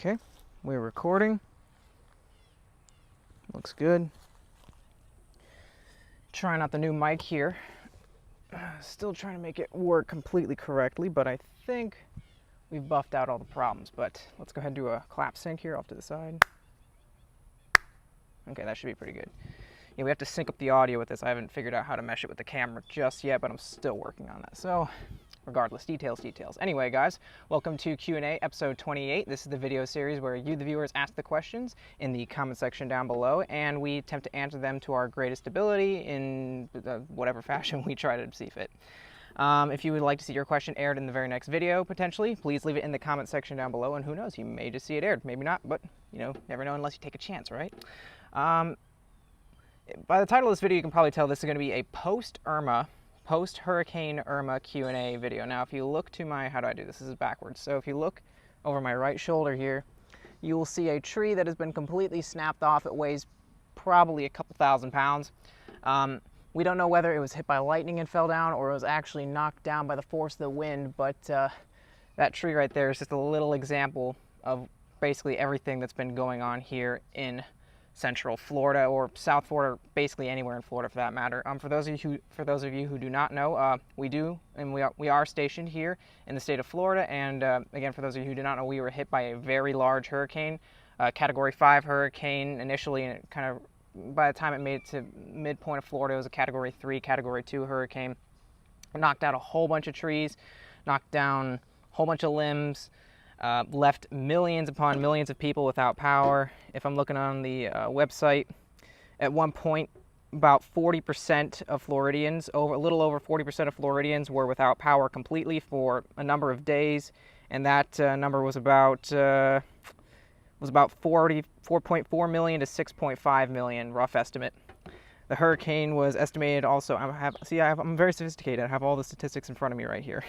Okay, we're recording. Looks good. Trying out the new mic here. Still trying to make it work completely correctly, but I think we've buffed out all the problems. But let's go ahead and do a clap sync here off to the side. Okay, that should be pretty good. Yeah, we have to sync up the audio with this. I haven't figured out how to mesh it with the camera just yet, but I'm still working on that. So regardless, details. Anyway, guys, welcome to Q&A episode 28. This is the video series where you, the viewers, ask the questions in the comment section down below, and we attempt to answer them to our greatest ability in whatever fashion we try to see fit. If you would like to see your question aired in the very next video, potentially, please leave it in the comment section down below, and who knows, you may just see it aired. Maybe not, but, you know, never know unless you take a chance, right? By the title of this video, you can probably tell this is going to be a post-Hurricane Irma Q&A video. Now, if you look to my, how do I do this? This is backwards. So if you look over my right shoulder here, you will see a tree that has been completely snapped off. It weighs probably a couple thousand pounds. We don't know whether it was hit by lightning and fell down or it was actually knocked down by the force of the wind, but that tree right there is just a little example of basically everything that's been going on here in Central Florida or South Florida, basically anywhere in Florida for that matter. For those of you who do not know, we are stationed here in the state of Florida, and again, for those of you who do not know, we were hit by a very large hurricane, Category 5 hurricane initially, and it kind of, by the time it made it to midpoint of Florida, it was a Category 3, Category 2 hurricane. It knocked out a whole bunch of trees, knocked down a whole bunch of limbs, left millions upon millions of people without power. If I'm looking on the website, at one point, about 40% of Floridians, a little over 40% of Floridians were without power completely for a number of days, and that number was about 4.4 million to 6.5 million, rough estimate. The hurricane was estimated also. I'm very sophisticated. I have all the statistics in front of me right here.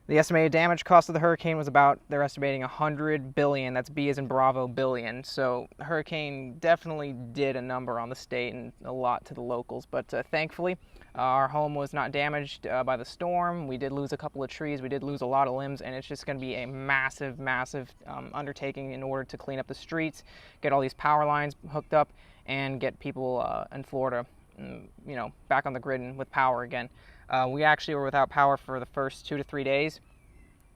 The estimated damage cost of the hurricane was about, they're estimating 100 billion. That's B as in Bravo, billion. So the hurricane definitely did a number on the state and a lot to the locals. But thankfully, our home was not damaged by the storm. We did lose a couple of trees. We did lose a lot of limbs, and it's just going to be a massive, massive undertaking in order to clean up the streets, get all these power lines hooked up, and get people in Florida, you know, back on the grid and with power again. We actually were without power for the first 2 to 3 days.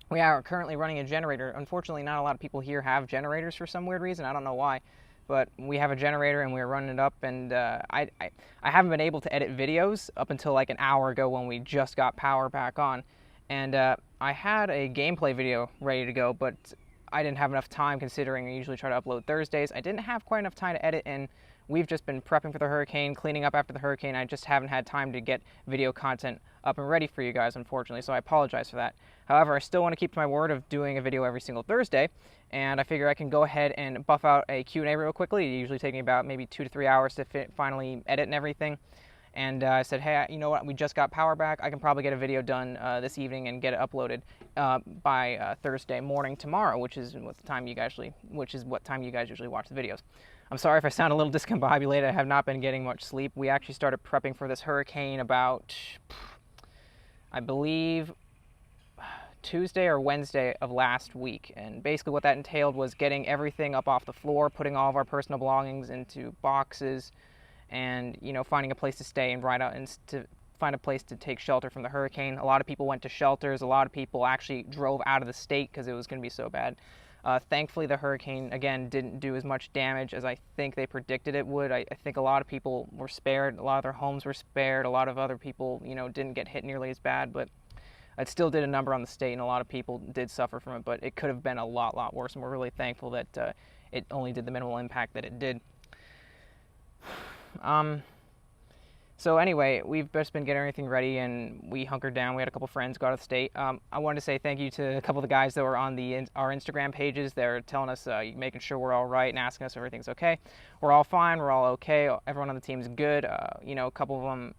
We are currently running a generator. Unfortunately, not a lot of people here have generators for some weird reason. I don't know why, but we have a generator and we're running it up, and I haven't been able to edit videos up until like an hour ago when we just got power back on. And I had a gameplay video ready to go, but I didn't have enough time considering I usually try to upload Thursdays. I didn't have quite enough time to edit, and we've just been prepping for the hurricane, cleaning up after the hurricane. I just haven't had time to get video content up and ready for you guys, unfortunately, so I apologize for that. However, I still want to keep to my word of doing a video every single Thursday, and I figure I can go ahead and buff out a Q&A real quickly. It usually takes me about maybe 2 to 3 hours to finally edit and everything. And I said, hey, you know what, we just got power back. I can probably get a video done this evening and get it uploaded by Thursday morning tomorrow, which is what time you guys usually watch the videos. I'm sorry if I sound a little discombobulated. I have not been getting much sleep. We actually started prepping for this hurricane about, I believe, Tuesday or Wednesday of last week. And basically what that entailed was getting everything up off the floor, putting all of our personal belongings into boxes, and, you know, finding a place to stay and to find a place to take shelter from the hurricane. A lot of people went to shelters. A lot of people actually drove out of the state because it was going to be so bad. Thankfully, the hurricane, again, didn't do as much damage as I think they predicted it would. I think a lot of people were spared. A lot of their homes were spared. A lot of other people, you know, didn't get hit nearly as bad, but it still did a number on the state, and a lot of people did suffer from it, but it could have been a lot worse, and we're really thankful that it only did the minimal impact that it did. So anyway, we've just been getting everything ready, and we hunkered down. We had a couple friends go out of the state. I wanted to say thank you to a couple of the guys that were on our Instagram pages. They're telling us, making sure we're all right and asking us if everything's okay. We're all fine. We're all okay. Everyone on the team's good. You know, a couple of them,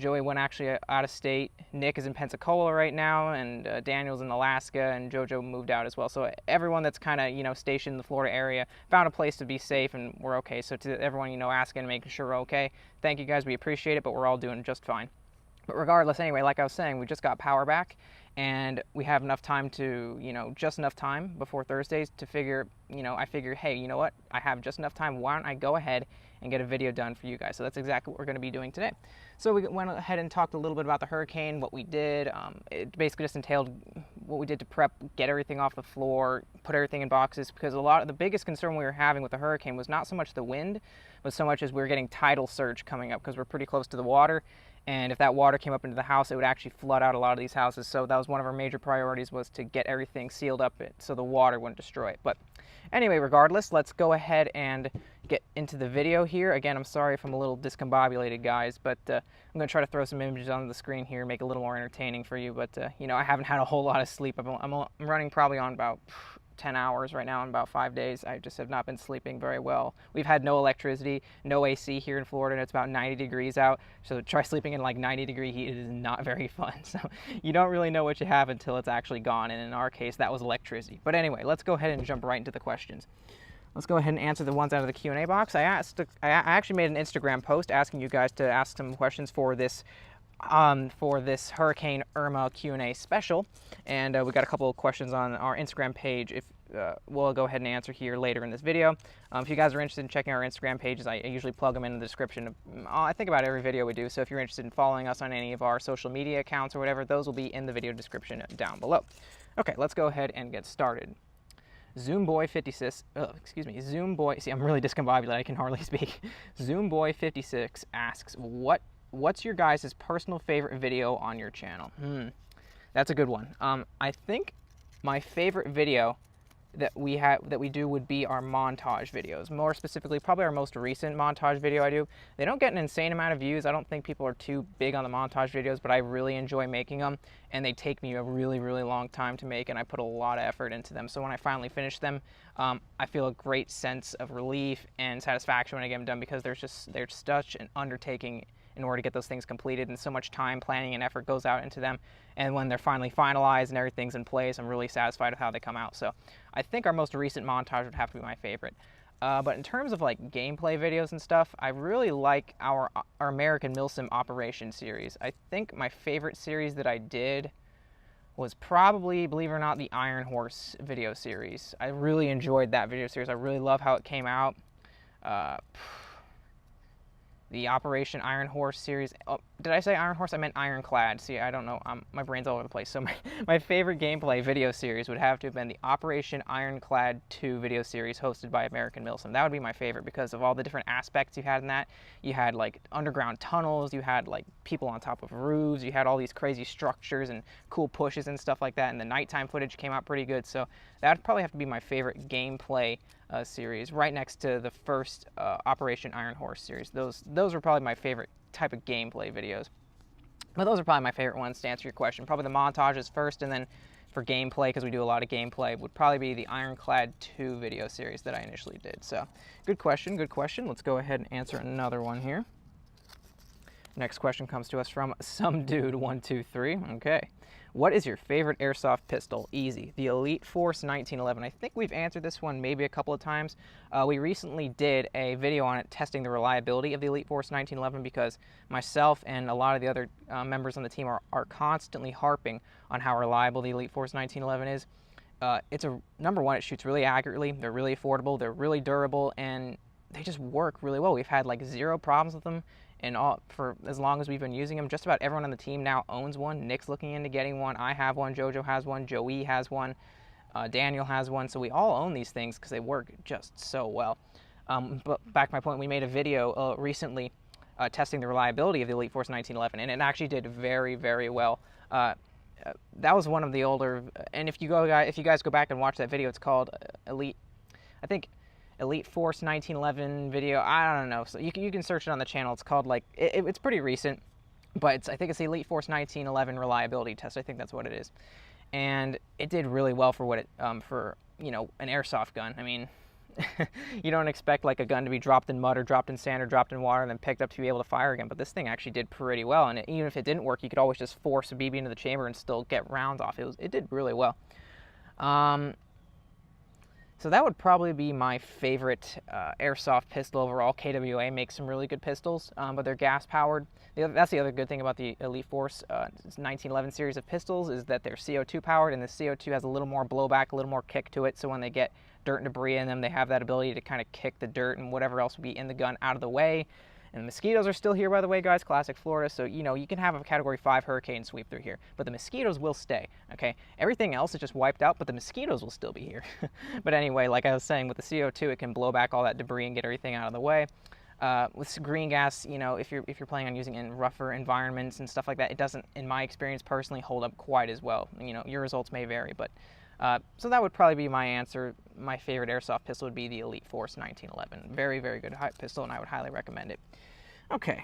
Joey went actually out of state. Nick is in Pensacola right now, and Daniel's in Alaska, and JoJo moved out as well. So everyone that's kind of, you know, stationed in the Florida area found a place to be safe, and we're okay. So to everyone, you know, asking and making sure we're okay, thank you guys. We appreciate it, but we're all doing just fine. But regardless, anyway, like I was saying, we just got power back, and we have enough time to, just enough time before Thursdays to figure, I figured, hey, you know what? I have just enough time. Why don't I go ahead and get a video done for you guys? So that's exactly what we're going to be doing today. So we went ahead and talked a little bit about the hurricane, what we did. It basically just entailed what we did to prep, get everything off the floor, put everything in boxes, because the biggest concern we were having with the hurricane was not so much the wind, but so much as we were getting tidal surge coming up, because we're pretty close to the water. And if that water came up into the house, it would actually flood out a lot of these houses. So that was one of our major priorities, was to get everything sealed up so the water wouldn't destroy it. But anyway, regardless, let's go ahead and get into the video here. Again, I'm sorry if I'm a little discombobulated, guys, but I'm going to try to throw some images on the screen here, make it a little more entertaining for you. But, I haven't had a whole lot of sleep. I'm running probably on about 10 hours right now in about 5 days. I just have not been sleeping very well. We've had no electricity, no AC here in Florida, and it's about 90 degrees out. So try sleeping in like 90-degree heat. It is not very fun. So you don't really know what you have until it's actually gone. And in our case, that was electricity. But anyway, let's go ahead and jump right into the questions. Let's go ahead and answer the ones out of the Q&A box. I actually made an Instagram post asking you guys to ask some questions for this Hurricane Irma Q&A special, and we got a couple of questions on our Instagram page. If we'll go ahead and answer here later in this video. If you guys are interested in checking our Instagram pages, I usually plug them in the description. I think about every video we do, so if you're interested in following us on any of our social media accounts or whatever, those will be in the video description down below. Okay, let's go ahead and get started. Zoomboy56, Zoomboy, see, I'm really discombobulated, I can hardly speak. Zoomboy56 asks, what's your guys' personal favorite video on your channel? That's a good one. I think my favorite video that we do would be our montage videos. More specifically, probably our most recent montage video I do. They don't get an insane amount of views. I don't think people are too big on the montage videos, but I really enjoy making them, and they take me a really, really long time to make, and I put a lot of effort into them. So when I finally finish them, I feel a great sense of relief and satisfaction when I get them done, because there's such an undertaking in order to get those things completed, and so much time, planning, and effort goes out into them. And when they're finally finalized and everything's in place, I'm really satisfied with how they come out. So I think our most recent montage would have to be my favorite. But in terms of like gameplay videos and stuff, I really like our RWMilSim Operation series. I think my favorite series that I did was probably, believe it or not, the Iron Horse video series. I really enjoyed that video series. I really love how it came out. The Operation Iron Horse series. Oh, did I say Iron Horse? I meant Ironclad. See, I don't know. My brain's all over the place. So my favorite gameplay video series would have to have been the Operation Ironclad 2 video series hosted by RWMilSim. That would be my favorite because of all the different aspects you had in that. You had like underground tunnels, you had like people on top of roofs, you had all these crazy structures and cool pushes and stuff like that, and the nighttime footage came out pretty good. So that would probably have to be my favorite gameplay series, right next to the first Operation Iron Horse series. Those were probably my favorite type of gameplay videos. But those are probably my favorite ones to answer your question. Probably the montages first, and then for gameplay, because we do a lot of gameplay, would probably be the Ironclad 2 video series that I initially did. So good question, good question. Let's go ahead and answer another one here. Next question comes to us from some dude 123. Okay. What is your favorite airsoft pistol? Easy. The Elite Force 1911. I think we've answered this one maybe a couple of times. We recently did a video on it testing the reliability of the Elite Force 1911 because myself and a lot of the other members on the team are constantly harping on how reliable the Elite Force 1911 is. Number one, it shoots really accurately. They're really affordable. They're really durable, and they just work really well. We've had like 0 problems with them. And for as long as we've been using them. Just about everyone on the team now owns one. Nick's looking into getting one. I have one. Jojo has one. Joey has one. Daniel has one. So we all own these things because they work just so well. But back to my point, we made a video recently testing the reliability of the Elite Force 1911, and it actually did very, very well. That was one of the older, and if you guys go back and watch that video, it's called Elite Force 1911 video. I don't know. So you can search it on the channel. It's called like it's pretty recent, but I think it's the Elite Force 1911 reliability test. I think that's what it is, and it did really well for what it for an airsoft gun. I mean, you don't expect like a gun to be dropped in mud or dropped in sand or dropped in water and then picked up to be able to fire again. But this thing actually did pretty well, and even if it didn't work, you could always just force a BB into the chamber and still get rounds off. It did really well. So that would probably be my favorite airsoft pistol overall. KWA makes some really good pistols, but they're gas-powered. That's the other good thing about the Elite Force 1911 series of pistols, is that they're CO2 powered, and the CO2 has a little more blowback, a little more kick to it, so when they get dirt and debris in them, they have that ability to kind of kick the dirt and whatever else would be in the gun out of the way. And the mosquitoes are still here, by the way, guys, classic Florida, so, you know, you can have a Category 5 hurricane sweep through here, but the mosquitoes will stay, okay? Everything else is just wiped out, but the mosquitoes will still be here. But anyway, like I was saying, with the CO2, it can blow back all that debris and get everything out of the way. With green gas, you know, if you're planning on using it in rougher environments and stuff like that, it doesn't, in my experience personally, hold up quite as well. You know, your results may vary, but so that would probably be my answer. My favorite airsoft pistol would be the Elite Force 1911. Very, very good pistol, and I would highly recommend it. Okay,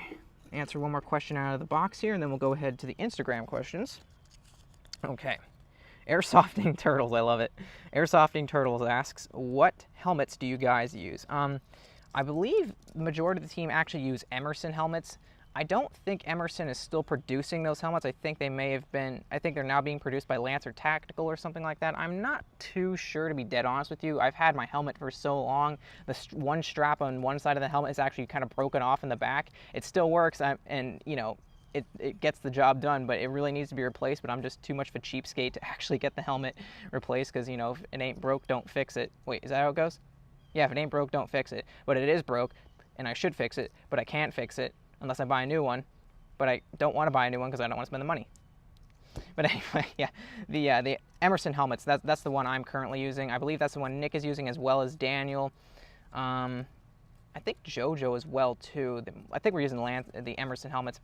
answer one more question out of the box here, and then we'll go ahead to the Instagram questions. Okay, Airsofting Turtles, I love it. Airsofting Turtles asks, what helmets do you guys use? I believe the majority of the team actually use Emerson helmets. I don't think Emerson is still producing those helmets. I think they may have been, I think they're now being produced by Lancer Tactical or something like that. I'm not too sure, to be dead honest with you. I've had my helmet for so long. The one strap on one side of the helmet is actually kind of broken off in the back. It still works, and you know, it gets the job done, but it really needs to be replaced. But I'm just too much of a cheapskate to actually get the helmet replaced, because, you know, if it ain't broke, don't fix it. Wait, is that how it goes? Yeah, if it ain't broke, don't fix it. But it is broke, and I should fix it, but I can't fix it unless I buy a new one. But I don't want to buy a new one because I don't want to spend the money. But anyway, yeah, the Emerson helmets, that's the one I'm currently using. I believe that's the one Nick is using, as well as Daniel. I think JoJo as well, too. I think we're using the Emerson helmets.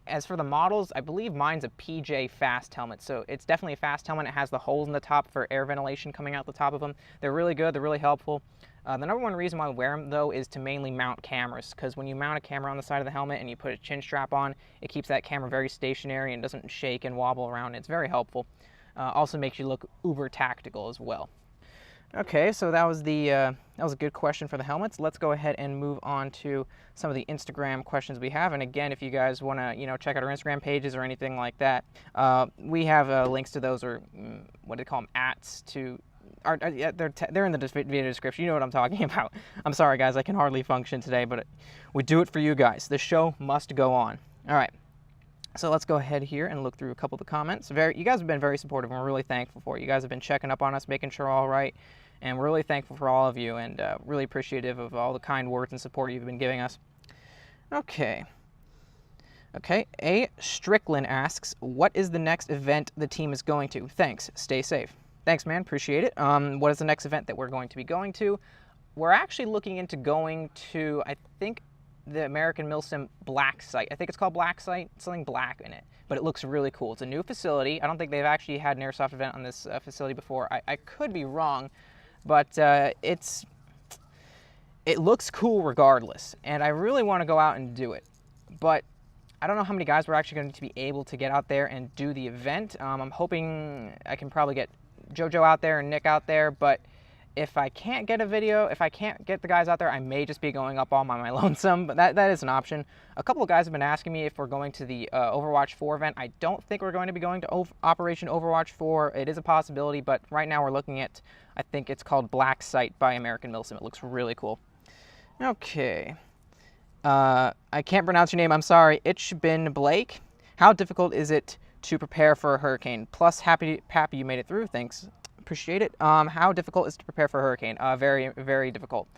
As for the models, I believe mine's a PJ Fast helmet, so it's definitely a fast helmet. It has the holes in the top for air ventilation coming out the top of them. They're really good, they're really helpful. The number one reason why I wear them, though, is to mainly mount cameras, because when you mount a camera on the side of the helmet and you put a chin strap on, it keeps that camera very stationary and doesn't shake and wobble around. It's very helpful. Also makes you look uber tactical as well. Okay, so that was a good question for the helmets. Let's go ahead and move on to some of the Instagram questions we have. And again, if you guys want to, you know, check out our Instagram pages or anything like that, we have links to those, or what do they call them, ats to. Yeah, they're in the video description. You know what I'm talking about. I'm sorry, guys, I can hardly function today, but we do it for you guys. The show must go on. All right. So let's go ahead here and look through a couple of the comments. You guys have been very supportive, and we're really thankful for it. You guys have been checking up on us, making sure we're all right, and we're really thankful for all of you, and really appreciative of all the kind words and support you've been giving us. Okay. Okay, A. Strickland asks, what is the next event the team is going to? Thanks. Stay safe. Thanks, man. Appreciate it. What is the next event that we're going to be going to? We're actually looking into going to, I think, the RWMilSim Black Site. I think it's called Black Site. Something black in it, but it looks really cool. It's a new facility. I don't think they've actually had an airsoft event on this facility before. I could be wrong, but it looks cool regardless, and I really want to go out and do it. But I don't know how many guys we're actually going to be able to get out there and do the event. I'm hoping I can probably get JoJo out there and Nick out there, but if I can't get a video, if I can't get the guys out there, I may just be going up all by my lonesome, but that is an option. A couple of guys have been asking me if we're going to the Overwatch 4 event. I don't think we're going to be going to Operation Overwatch 4. It is a possibility, but right now we're looking at, I think it's called Black Site by RWMilSim. It looks really cool. Okay. I can't pronounce your name, I'm sorry. Itchbin Blake. How difficult is it to prepare for a hurricane? Plus, happy you made it through. Thanks. Appreciate it. How difficult is it to prepare for a hurricane? Very, very difficult.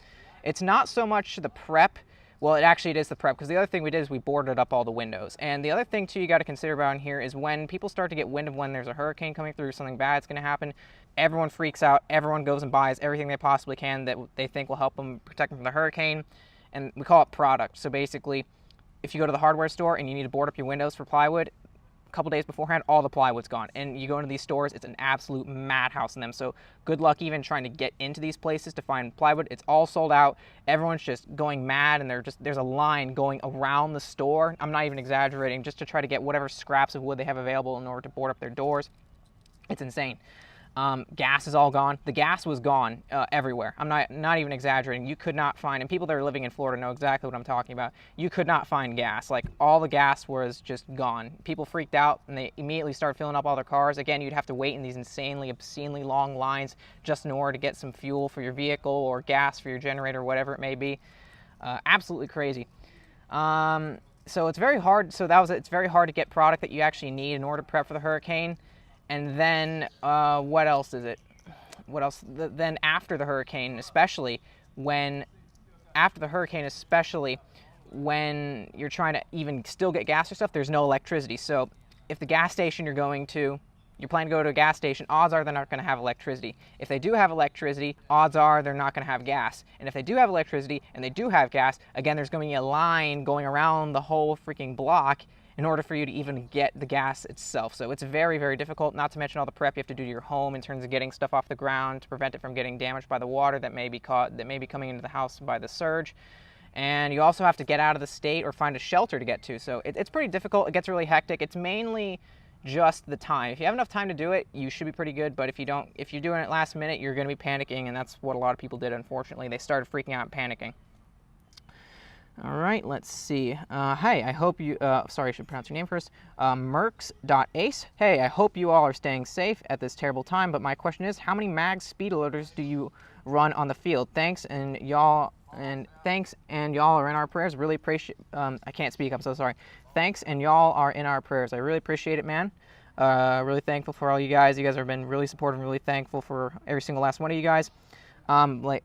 It's not so much the prep. Well, it is the prep, because the other thing we did is we boarded up all the windows. And the other thing, too, you got to consider around here is when people start to get wind of when there's a hurricane coming through, something bad's going to happen, everyone freaks out. Everyone goes and buys everything they possibly can that they think will help them protect them from the hurricane. And we call it product. So basically, if you go to the hardware store and you need to board up your windows for plywood, a couple days beforehand, all the plywood's gone. And you go into these stores, it's an absolute madhouse in them. So good luck even trying to get into these places to find plywood. It's all sold out. Everyone's just going mad, and there's a line going around the store. I'm not even exaggerating, just to try to get whatever scraps of wood they have available in order to board up their doors. It's insane. Gas is all gone. The gas was gone everywhere. I'm not even exaggerating. You could not find, and people that are living in Florida know exactly what I'm talking about. You could not find gas. Like, all the gas was just gone. People freaked out, and they immediately started filling up all their cars. Again, you'd have to wait in these insanely, obscenely long lines just in order to get some fuel for your vehicle or gas for your generator, whatever it may be. Absolutely crazy. so it's very hard. So it's very hard to get product that you actually need in order to prep for the hurricane. And then what else is it? What else? Then after the hurricane, especially when you're trying to even still get gas or stuff, there's no electricity. So if the gas station you're planning to go to a gas station, odds are they're not going to have electricity. If they do have electricity, odds are they're not going to have gas. And if they do have electricity and they do have gas, again, there's going to be a line going around the whole freaking block in order for you to even get the gas itself. So it's very, very difficult, not to mention all the prep you have to do to your home in terms of getting stuff off the ground to prevent it from getting damaged by the water that may be coming into the house by the surge. And you also have to get out of the state or find a shelter to get to. So it's pretty difficult. It gets really hectic. It's mainly just the time. If you have enough time to do it, you should be pretty good. But if you don't, if you're doing it last minute, you're going to be panicking, and that's what a lot of people did, unfortunately. They started freaking out and panicking. All right, let's see. Hey, I hope you, sorry, I should pronounce your name first. Mercs.ace. Hey, I hope you all are staying safe at this terrible time, but my question is, how many mag speed loaders do you run on the field? Thanks, and y'all are in our prayers. Really appreciate, I can't speak, I'm so sorry. Thanks, and y'all are in our prayers. I really appreciate it, man. Really thankful for all you guys. You guys have been really supportive and really thankful for every single last one of you guys.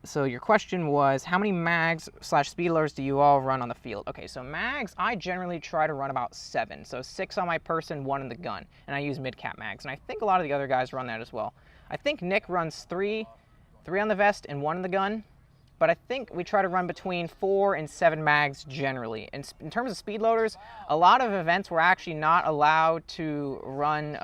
So your question was, how many mags / speed loaders do you all run on the field? Okay, so mags, I generally try to run about 7. So 6 on my person, 1 in the gun. And I use mid-cap mags. And I think a lot of the other guys run that as well. I think Nick runs 3 on the vest and 1 in the gun. But I think we try to run between 4 and 7 mags generally. And in terms of speed loaders, a lot of events we're actually not allowed to run.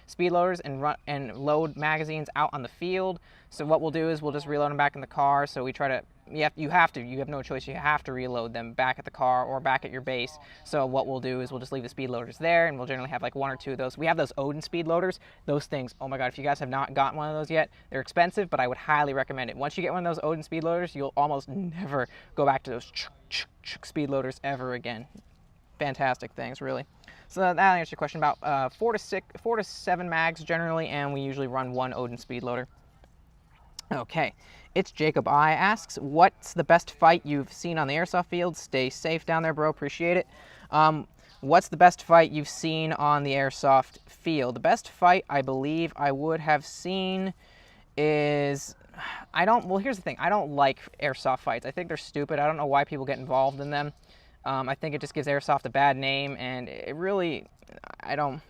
Speed loaders and load magazines out on the field. So what we'll do is we'll just reload them back in the car. So we try to. You have no choice. You have to reload them back at the car or back at your base. So what we'll do is we'll just leave the speed loaders there, and we'll generally have like 1 or 2 of those. We have those Odin speed loaders. Those things, oh my God, if you guys have not gotten one of those yet, they're expensive, but I would highly recommend it. Once you get one of those Odin speed loaders, you'll almost never go back to those speed loaders ever again. Fantastic things, really. So that answers your question. About 4 to 7 mags generally, and we usually run 1 Odin speed loader. Okay, it's Jacob I asks, what's the best fight you've seen on the airsoft field? Stay safe down there, bro. Appreciate it. What's the best fight you've seen on the airsoft field? The best fight I believe I would have seen is, well, here's the thing. I don't like airsoft fights. I think they're stupid. I don't know why people get involved in them. I think it just gives airsoft a bad name, and it really, I don't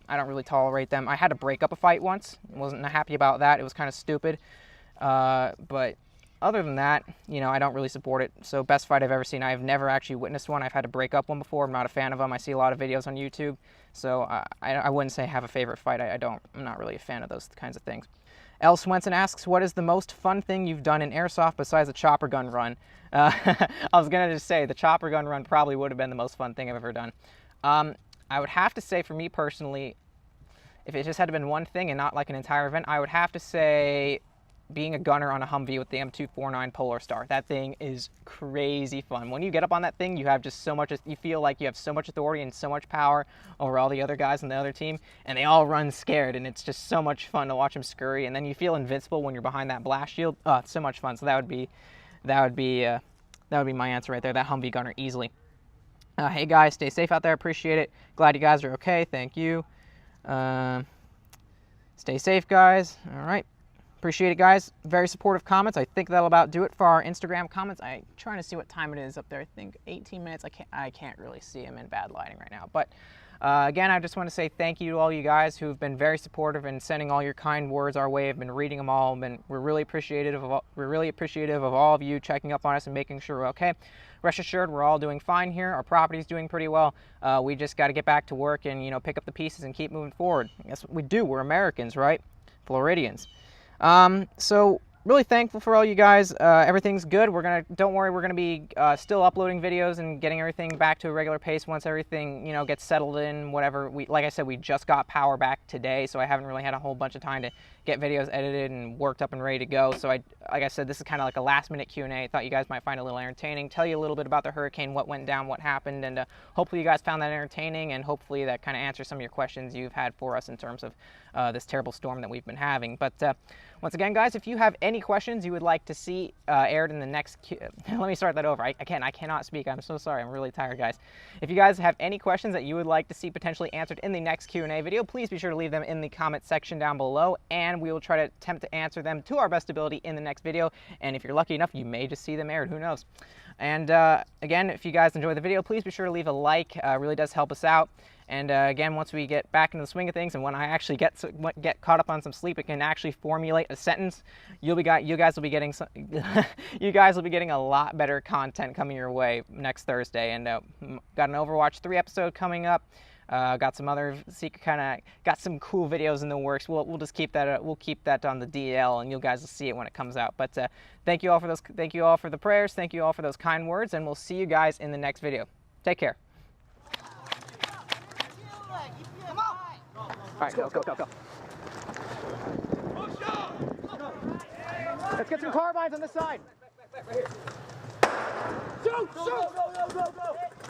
really tolerate them. I had to break up a fight once. Wasn't happy about that. It was kind of stupid. But other than that, I don't really support it. So best fight I've ever seen. I've never actually witnessed one. I've had to break up one before. I'm not a fan of them. I see a lot of videos on YouTube. So I wouldn't say I have a favorite fight. I'm not really a fan of those kinds of things. L. Swenson asks, what is the most fun thing you've done in airsoft besides a chopper gun run? I was going to just say the chopper gun run probably would have been the most fun thing I've ever done. I would have to say, for me personally, if it just had been one thing and not like an entire event, I would have to say being a gunner on a Humvee with the M249 Polar Star. That thing is crazy fun. When you get up on that thing, you have just so much, you feel like you have so much authority and so much power over all the other guys on the other team, and they all run scared, and it's just so much fun to watch them scurry, and then you feel invincible when you're behind that blast shield. Oh, it's so much fun. So that would be my answer right there, that Humvee gunner, easily. Hey guys, stay safe out there. Appreciate it. Glad you guys are okay. Thank you. Stay safe, guys. All right. Appreciate it, guys. Very supportive comments. I think that'll about do it for our Instagram comments. I'm trying to see what time it is up there. I think 18 minutes. I can't really see them in bad lighting right now. But again, I just want to say thank you to all you guys who've been very supportive and sending all your kind words our way. I've been reading them all. We're really appreciative of all of you checking up on us and making sure we're okay. Rest assured, we're all doing fine here. Our property's doing pretty well. We just got to get back to work and pick up the pieces and keep moving forward. That's what we do. We're Americans, right? Floridians. So really thankful for all you guys. Everything's good. Don't worry, we're gonna be still uploading videos and getting everything back to a regular pace once everything gets settled in. Whatever. Like I said, we just got power back today, so I haven't really had a whole bunch of time to get videos edited and worked up and ready to go. So like I said, this is kind of like a last-minute Q&A. I thought you guys might find it a little entertaining. Tell you a little bit about the hurricane, what went down, what happened, and hopefully you guys found that entertaining, and hopefully that kind of answers some of your questions you've had for us in terms of this terrible storm that we've been having. But Once again, guys, if you have any questions you would like to see aired in the next let me start that over. I cannot speak. I'm so sorry. I'm really tired, guys. If you guys have any questions that you would like to see potentially answered in the next Q&A video, please be sure to leave them in the comment section down below, and we will try to attempt to answer them to our best ability in the next video. And if you're lucky enough, you may just see them aired. Who knows? And again, if you guys enjoy the video, please be sure to leave a like. It really does help us out. And again, once we get back into the swing of things, and when I actually get caught up on some sleep, it can actually formulate a sentence. You guys will be getting a lot better content coming your way next Thursday. And got an Overwatch 3 episode coming up. Got some other got some cool videos in the works. We'll just keep that we'll keep that on the DL, and you guys will see it when it comes out. But thank you all for those. Thank you all for the prayers. Thank you all for those kind words, and we'll see you guys in the next video. Take care. All right, go. Let's get some carbines on this side. Shoot! Go!